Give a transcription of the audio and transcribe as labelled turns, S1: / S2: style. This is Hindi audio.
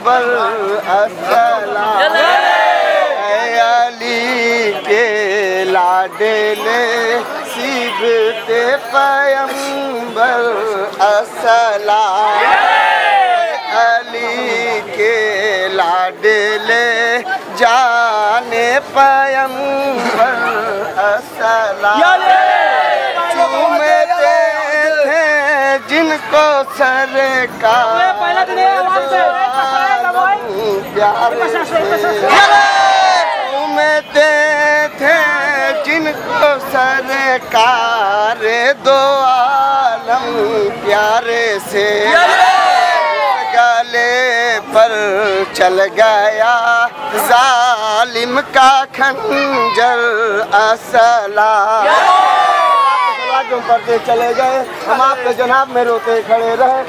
S1: पैगंबर अस्सलाम, अली के लाडले सीबते पैगंबर अस्सलाम, अली के लाडले जाने पैगंबर अस्सलाम, चूमते थे जिनको सरकार प्यारे से, चूमते थे जिनको सरकार दो आलम प्यारे से, गले पर चल गया जालिम का खंजर अस्सलाम, पढ़ते चले गए हम आपके जनाब में रोते खड़े रहे।